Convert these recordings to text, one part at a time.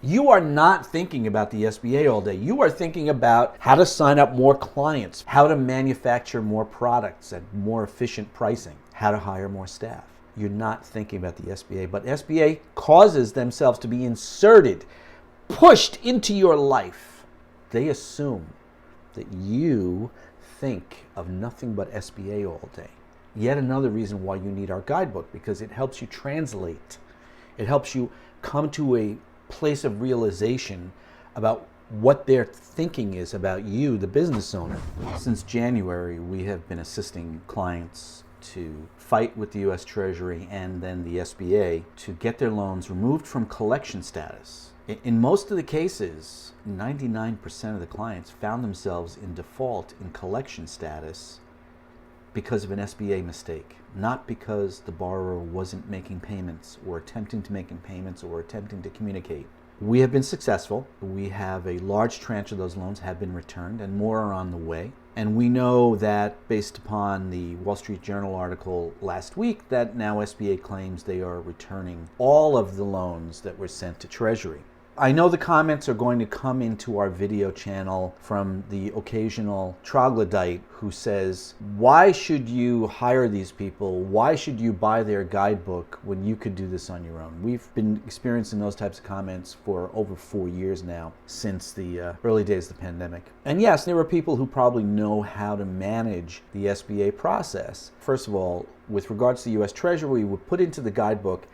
You are not thinking about the SBA all day. You are thinking about how to sign up more clients, how to manufacture more products at more efficient pricing, how to hire more staff. You're not thinking about the SBA, but SBA causes themselves to be inserted, pushed into your life. They assume that you think of nothing but SBA all day. Yet another reason why you need our guidebook, because it helps you translate. It helps you come to a place of realization about what their thinking is about you, the business owner. Since January, we have been assisting clients to fight with the U.S. Treasury and then the SBA to get their loans removed from collection status. In most of the cases, 99% of the clients found themselves in default in collection status because of an SBA mistake, not because the borrower wasn't making payments or attempting to make payments or attempting to communicate. We have been successful. We have a large tranche of those loans have been returned and more are on the way. And we know that based upon the Wall Street Journal article last week that now SBA claims they are returning all of the loans that were sent to Treasury. I know the comments are going to come into our video channel from the occasional troglodyte who says, why should you hire these people? Why should you buy their guidebook when you could do this on your own? We've been experiencing those types of comments for over 4 years now, since the early days of the pandemic. And yes, there are people who probably know how to manage the SBA process. First of all, with regards to the U.S. Treasury, we put into the guidebook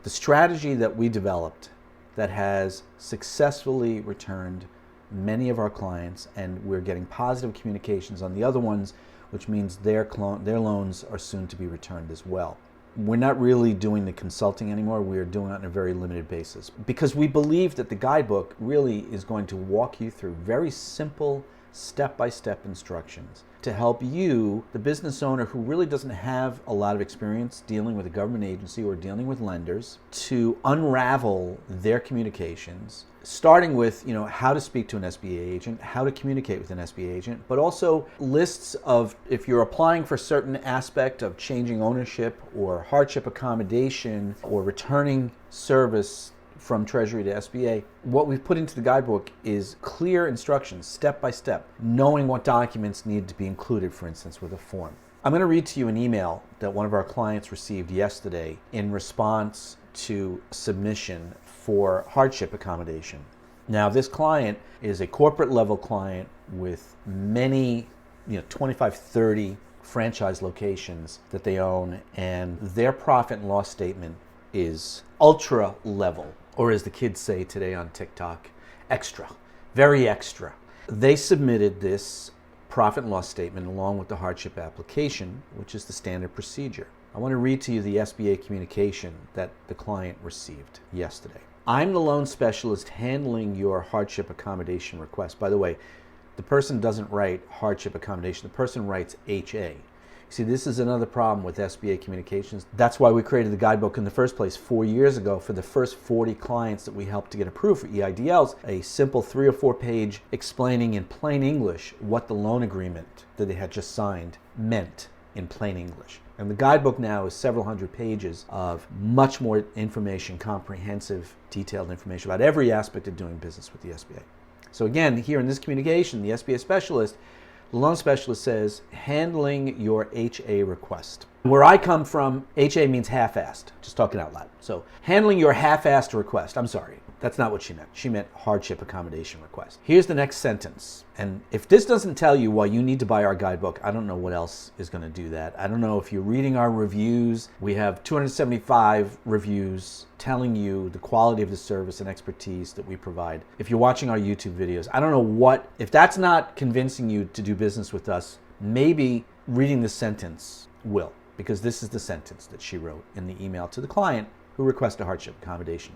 the strategy that we developed that has successfully returned many of our clients, and we're getting positive communications on the other ones, which means their loans are soon to be returned as well. We're not really doing the consulting anymore. We are doing it on a very limited basis because we believe that the guidebook really is going to walk you through very simple step-by-step instructions to help you, the business owner who really doesn't have a lot of experience dealing with a government agency or dealing with lenders, to unravel their communications, starting with how to speak to an SBA agent, how to communicate with an SBA agent, but also lists of, if you're applying for a certain aspect of changing ownership or hardship accommodation or returning service from Treasury to SBA, what we've put into the guidebook is clear instructions, step by step, knowing what documents need to be included, for instance, with a form. I'm going to read to you an email that one of our clients received yesterday in response to submission for hardship accommodation. Now, this client is a corporate level client with many, 25, 30 franchise locations that they own, and their profit and loss statement is ultra level. Or as the kids say today on TikTok, extra, very extra. They submitted this profit and loss statement along with the hardship application, which is the standard procedure. I want to read to you the SBA communication that the client received yesterday. I'm the loan specialist handling your hardship accommodation request. By the way, the person doesn't write hardship accommodation, the person writes HA. See, this is another problem with SBA communications. That's why we created the guidebook in the first place 4 years ago for the first 40 clients that we helped to get approved for EIDLs, a simple 3 or 4 page explaining in plain English what the loan agreement that they had just signed meant in plain English. And the guidebook now is several hundred pages of much more information, comprehensive, detailed information about every aspect of doing business with the SBA. So again, here in this communication, the SBA specialist, the loan specialist says, handling your HA request. Where I come from, HA means half-assed, just talking out loud. So handling your half-assed request. I'm sorry, that's not what she meant. She meant hardship accommodation request. Here's the next sentence. And if this doesn't tell you why you need to buy our guidebook, I don't know what else is going to do that. I don't know if you're reading our reviews. We have 275 reviews telling you the quality of the service and expertise that we provide. If you're watching our YouTube videos, I don't know what, if that's not convincing you to do business with us, maybe reading this sentence will, because this is the sentence that she wrote in the email to the client who requested hardship accommodation.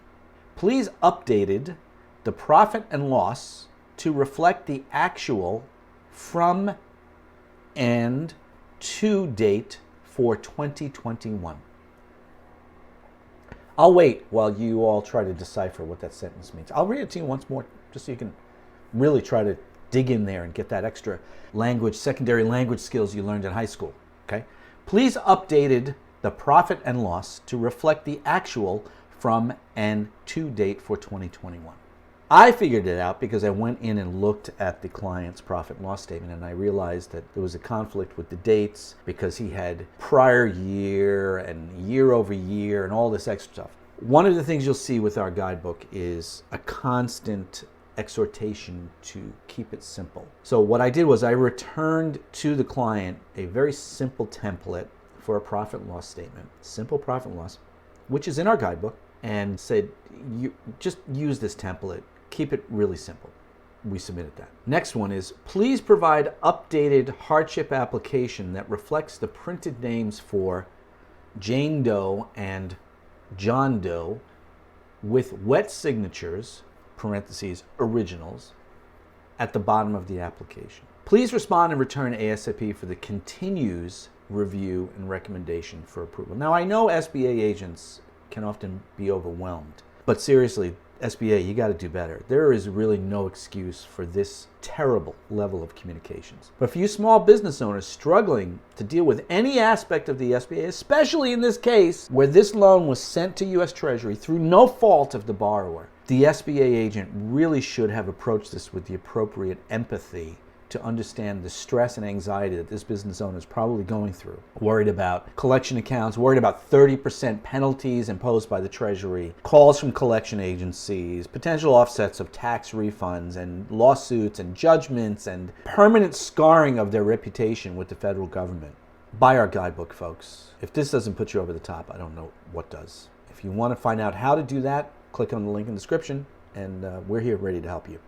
Please updated the profit and loss to reflect the actual from and to date for 2021. I'll wait while you all try to decipher what that sentence means. I'll read it to you once more just so you can really try to dig in there and get that extra language, secondary language skills you learned in high school. Okay? Please updated the profit and loss to reflect the actual from and to date for 2021. I figured it out because I went in and looked at the client's profit and loss statement, and I realized that there was a conflict with the dates because he had prior year and year over year and all this extra stuff. One of the things you'll see with our guidebook is a constant exhortation to keep it simple. So what I did was I returned to the client a very simple template for a profit and loss statement, simple profit and loss, which is in our guidebook, and said, you just use this template, keep it really simple. We submitted that. Next one is, please provide updated hardship application that reflects the printed names for Jane Doe and John Doe with wet signatures, parentheses, originals, at the bottom of the application. Please respond and return ASAP for the continues review and recommendation for approval. Now, I know SBA agents can often be overwhelmed, but seriously, SBA, you got to do better. There is really no excuse for this terrible level of communications. But for you small business owners struggling to deal with any aspect of the SBA, especially in this case where this loan was sent to U.S. Treasury through no fault of the borrower, the SBA agent really should have approached this with the appropriate empathy to understand the stress and anxiety that this business owner is probably going through. Worried about collection accounts, worried about 30% penalties imposed by the Treasury, calls from collection agencies, potential offsets of tax refunds and lawsuits and judgments and permanent scarring of their reputation with the federal government. Buy our guidebook, folks. If this doesn't put you over the top, I don't know what does. If you want to find out how to do that, click on the link in the description, and we're here ready to help you.